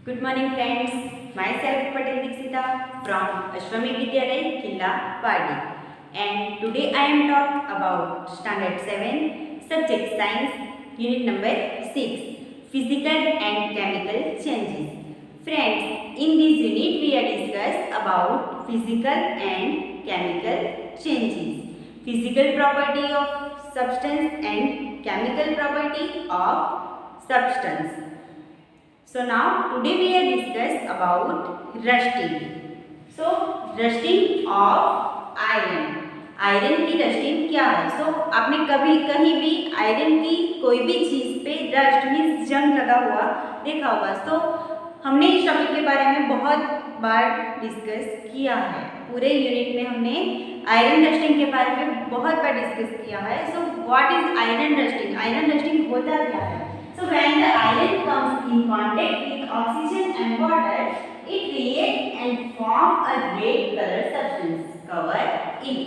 Good morning friends. Myself Patel Dixita from Ashwamedh Vidyalaya, Killa, Padi. And today I am talk about Standard 7, Subject Science, Unit number 6, Physical and Chemical Changes. Friends, in this unit we are discuss about physical and chemical changes. Physical property of substance and chemical property of substance. So now today we are discuss about rusting. So rusting of iron. Iron की rusting क्या है? आपने कभी कहीं भी iron की कोई भी चीज पे रस्ट मीन्स जंग लगा हुआ देखा होगा। हमने इस टॉपिक के बारे में बहुत बार डिस्कस किया है। पूरे यूनिट में हमने आयरन रस्टिंग के बारे में बहुत बार डिस्कस किया है। What is iron rusting? Iron rusting होता क्या है? So when the iron comes in contact with oxygen and water, it reacts and form a red color substance cover it.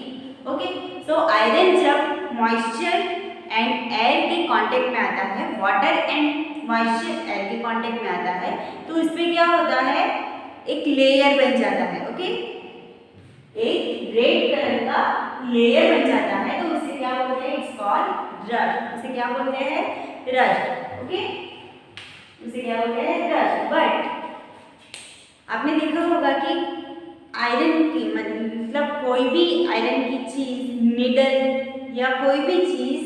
Okay. So iron जब moisture and air के contact में आता है, water and moisture air के contact में आता है, तो इस पे क्या होता है? एक layer बन जाता है. Okay. एक red color का layer बन जाता है, तो उसे क्या बोलते हैं? It's called rust. उसे क्या बोलते हैं? रस्ट. ओके, उसे क्या बोलते हैं? रस्ट. बट आपने देखा होगा कि आयरन की मतलब कोई भी आयरन की चीज, निडल या कोई भी चीज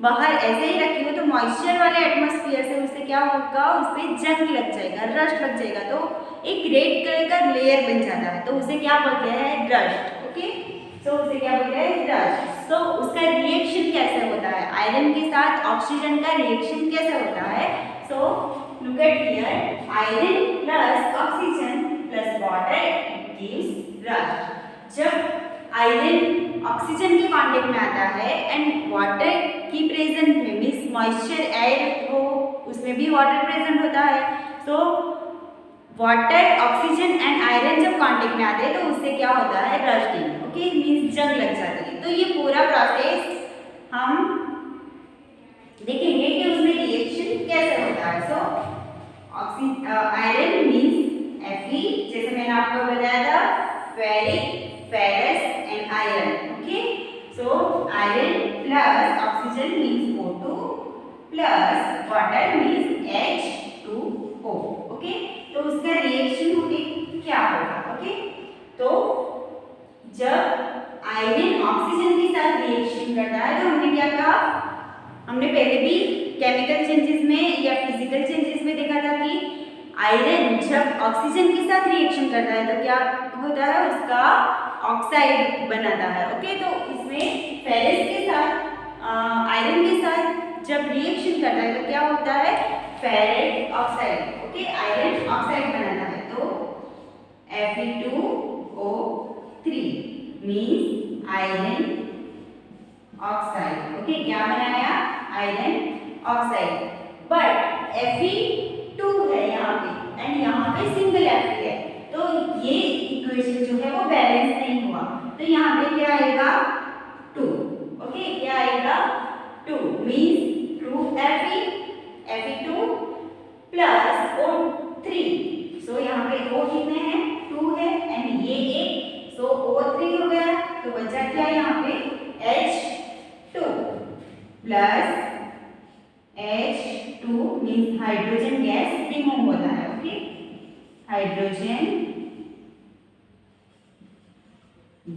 बाहर ऐसे ही रखी हो तो मॉइस्चर वाले एटमॉस्फेयर से उसे क्या होगा? उस पर जंग लग जाएगा, रस्ट लग जाएगा, तो एक रेड कलर का लेयर बन जाता है, तो उसे क्या बोलते हैं? रस्ट. ओके, उसे क्या बोलते हैं? रस्ट. उसका रिएक्शन कैसे होता है? आयरन के साथ ऑक्सीजन का रिएक्शन कैसे होता है? Look at here, iron plus oxygen plus water gives rust. जब आयरन ऑक्सीजन के कांटेक्ट में आता है एंड वाटर की प्रेजेंट में मीन्स मॉइस्चर एयर हो, उसमें भी वाटर प्रेजेंट होता है, वाटर, ऑक्सीजन एंड आयरन जब कांटेक्ट में आते हैं तो उससे क्या होता है? रस्टिंग. ओके, मीन्स जंग लग जाती है. तो ये पूरा प्रोसेस हम देखेंगे कि उसमें रिएक्शन कैसे होता है. आयरन मीन्स Fe, जैसे मैंने आपको बताया था, ferric, ferrous and iron. Okay, iron plus oxygen means O2 plus water means H2O. Okay, तो उसका रिएक्शन होके क्या होगा? ओके, तो जब आयरन ऑक्सीजन के साथ रिएक्शन करता है तो हमने क्या कहा? हमने पहले भी केमिकल चेंजेस में या फिजिकल चेंजेस में देखा था कि आयरन जब ऑक्सीजन के साथ रिएक्शन करता है तो क्या होता है? उसका ऑक्साइड बनाता है. ओके, तो इसमें फेरस के साथ आयरन के साथ जब रिएक्शन करता है तो क्या होता है? Ferrite oxide. Okay, iron oxide बनाता है, तो Fe2O3 means iron oxide. Okay, क्या बनाया? Iron oxide. बट Fe2 है यहाँ पे एंड यहाँ पे सिंगल Fe है, तो ये इक्वेशन जो है वो बैलेंस नहीं हुआ, तो यहाँ पे क्या आएगा? 2. ओके, क्या आएगा? 2 मीन्स 2 Fe2 प्लस O3. यहाँ पे O कितने हैं? 2 है एंड ये एक, O3 हो गया, तो बचा क्या यहाँ पे? H2 plus H2 means hydrogen gas remove होता है. ओके, हाइड्रोजन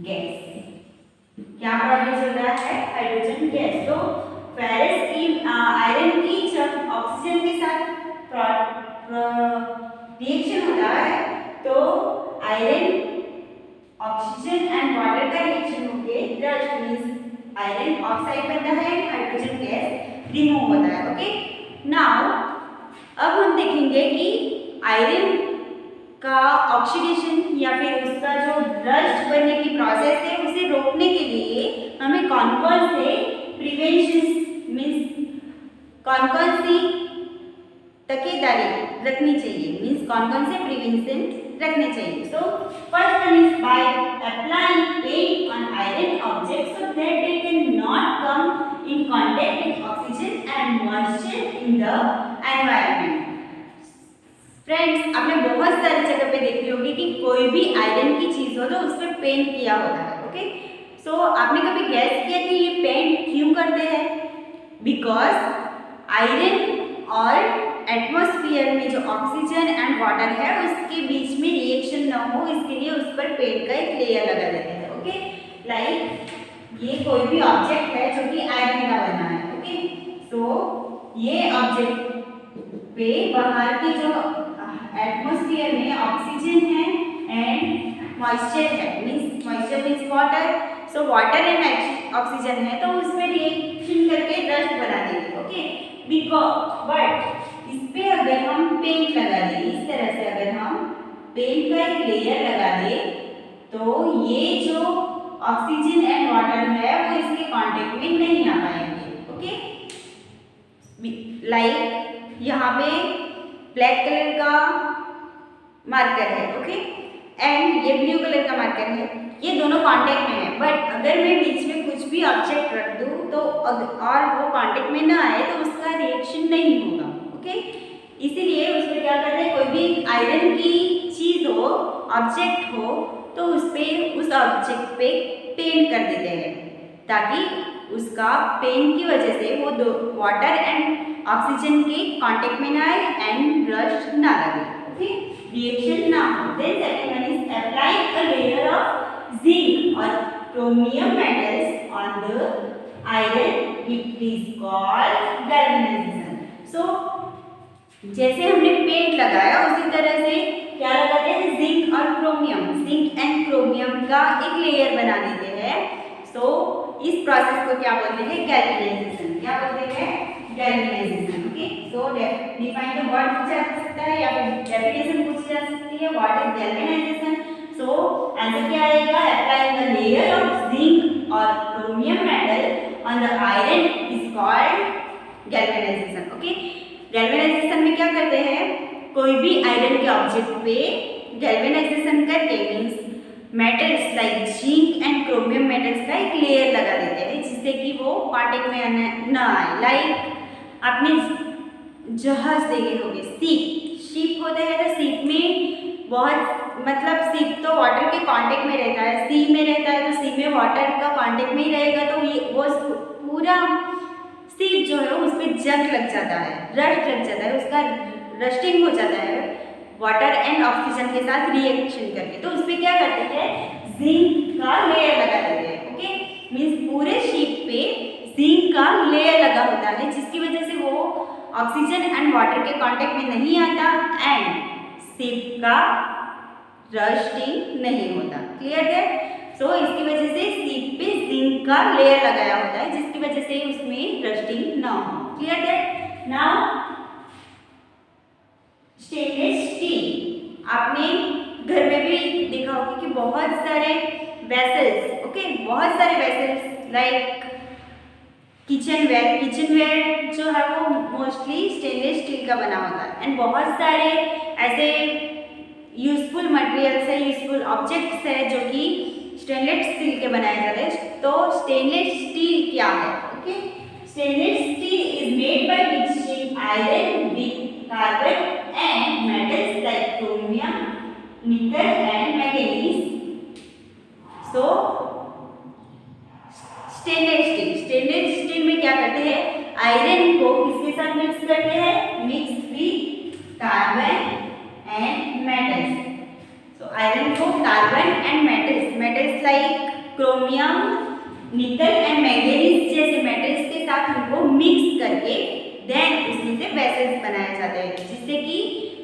गैस क्या प्रोड्यूस होता है? Hydrogen gas. तो फेरस की आयरन की जब ऑक्सीजन के साथ रिएक्शन होता है तो आयरन ऑक्सीजन एंड वाटर का रिएक्शन होके रस्ट मीन्स आयरन ऑक्साइड बनता है, हाइड्रोजन गैस रिमूव होता है. ओके, नाउ अब हम देखेंगे कि आयरन का ऑक्सीडेशन या फिर उसका जो रस्ट बनने की प्रोसेस है उसे रोकने के लिए हमें कौन-कौन से प्रिवेंशन मीन्स कौन-कौन सी तकेदारी रखनी चाहिए, मीन्स कौन-कौन से प्रिवेंशन रखने चाहिए. First one is by applying paint on iron object so that they can not come in contact with oxygen and moisture in the environment. Friends, आपने बहुत सारी जगह पे देखी होगी कि कोई भी आयरन की चीज हो तो उस पर पेंट किया होता है। ओके, सो आपने कभी गैस किया कि ये पेंट क्यों करते हैं? बिकॉज आयरन और एटमॉस्फेयर में जो ऑक्सीजन एंड वाटर है उसके बीच में रिएक्शन ना हो, इसके लिए उस पर पेंट का एक लेयर लगा देते हैं। ओके, लाइक ये कोई भी ऑब्जेक्ट है जो कि आयरन का बना है। ओके, सो ये ऑब्जेक्ट पे बाहर की जो एटमॉस्फेयर में ऑक्सीजन है एंड मॉइस्चर है, means moisture means water, so water and oxygen है तो उसमें रिएक्शन करके डस्ट बना देंगे। ओके, बिकॉज बट इस पे अगर हम पेंट लगा दें, इस तरह से अगर हम पेंट का एक लेयर लगा दें तो ये जो ऑक्सीजन एंड वाटर है वो इसके कांटेक्ट में नहीं आ पाएंगे। ओके, लाइक यहाँ पे ब्लैक कलर का मार्कर है। ओके, एंड ये ब्लू कलर का मार्कर है, ये दोनों कांटेक्ट में है। बट अगर मैं बीच में कुछ भी ऑब्जेक्ट रख दूँ तो और वो कांटेक्ट में ना आए तो उसका रिएक्शन नहीं होगा। ओके, इसीलिए उसमें क्या करते हैं, कोई भी आयरन की चीज हो, ऑब्जेक्ट हो तो उस ऑब्जेक्ट पे पेंट कर देते हैं ताकि उसका पेंट की वजह से वो दो वाटर एंड ऑक्सीजन के कांटेक्ट में ना आए एंड रस्ट ना लगे। ओके, रिएक्शन ना हो। Then second one is apply a layer of zinc और chromium metals on the iron, it is called galvanisation. So जैसे हमने पेंट लगाया उसी तरह से क्या लगाते हैं, जिंक और क्रोमियम, जिंक एंड क्रोमियम का एक लेयर बना देते हैं। सो इस प्रोसेस को क्या बोलते हैं, गैल्वेनाइजेशन। क्या बोलते हैं, galvanisation. Okay, so define the word पूछा जा सकता है या फिर डेफिनेशन पूछी जा सकती है, what is galvanisation. So answer क्या आएगा, applying the layer of zinc और chromium metal on the iron is called galvanisation. Okay, galvanisation में क्या करते हैं, कोई भी आयरन के ऑब्जेक्ट पे गैल्वेनाइजेशन करके means metals like zinc and chromium metals का एक लेयर लगा देते हैं जिससे कि वो कांटेक्ट में ना आए। लाइक आपने जहाज देखे होंगे, शिप होते हैं तो शिप में बहुत शिप तो वाटर के कांटेक्ट में रहता है, सी में रहता है तो सी में वाटर का कांटेक्ट में ही रहेगा तो ये वो पूरा शिप जो है उस पर जंग लग जाता है, रस्ट लग जाता है, उसका रस्टिंग हो जाता है वाटर एंड ऑक्सीजन के साथ रिएक्शन करके। तो उस पर क्या करते हैं, जिंक का लेयर लगा देते हैं। ओके, मींस पूरे शिप पे जिंक का लेयर लगा होता है जिसकी वजह से वो ऑक्सीजन एंड वाटर के कांटेक्ट में नहीं आता एंड शिप का रस्टिंग नहीं होता। क्लियर है? सो इसकी वजह से शिप पे जिंक का लेयर लगाया होता है जिसकी वजह से उसमें रस्टिंग ना हो। क्लियर है? नाउ स्टेनलेस स्टील, आपने घर में भी देखा होगा कि बहुत सारे वेसल्स, ओके, बहुत सारे वेसल्स लाइक किचनवेयर जो है वो मोस्टली स्टेनलेस स्टील का बना होता है एंड बहुत सारे ऐसे यूजफुल मटेरियल्स है, यूजफुल ऑब्जेक्ट्स है जो कि स्टेनलेस स्टील के बनाए जाते हैं। तो स्टेनलेस स्टील क्या है? Okay, stainless steel is made by mixing iron with carbon and metals like chromium, nickel and manganese. So stainless steel में क्या करते हैं, आयरन को किसके साथ मिक्स करते हैं, mix with carbon and metals. So iron को carbon and metals like chromium, nickel and manganese जैसे मेटल्स के साथ उनको मिक्स करके देन उसमें से वेसल्स बनाए जाते हैं जिससे कि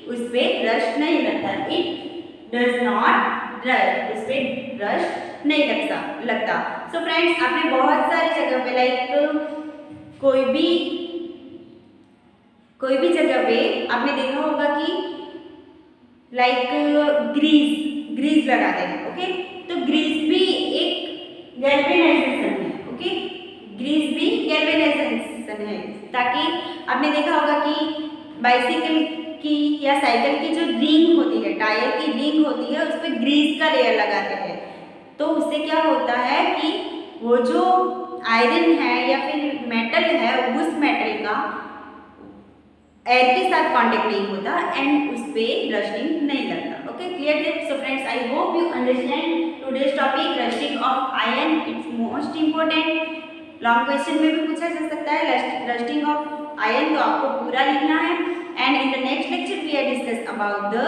उस पर रस्ट नहीं लगता, इट डज नॉट रस्ट, उस पर रस्ट नहीं लगता। सो फ्रेंड्स, आपने बहुत सारी जगह पे लाइक कोई भी जगह पे आपने देखा होगा कि लाइक ग्रीस लगाते हैं। ओके, तो ग्रीस भी एक गैल्वेनाइजेशन है। ओके, ग्रीस भी गैल्वेनाइजेशन है ताकि आपने देखा होगा कि बाइसिकल की या साइकिल की जो रिंग होती है, टायर की रिंग होती है, उस पर ग्रीस का लेयर लगाते हैं। तो उससे क्या होता है कि वो जो आयरन है या फिर मेटल है उस मेटल का एयर के साथ कांटेक्ट नहीं होता एंड उस पर रस्टिंग नहीं लगता. Okay, clear that. So friends, I hope you understand today's topic rusting of iron. It's most important. Long question में भी पूछा जा सकता है रस्टिंग ऑफ आयरन, तो आपको पूरा लिखना है. And in the next lecture we are discuss about the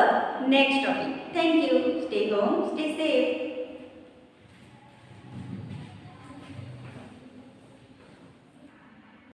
next topic. Thank you. Stay home, stay safe.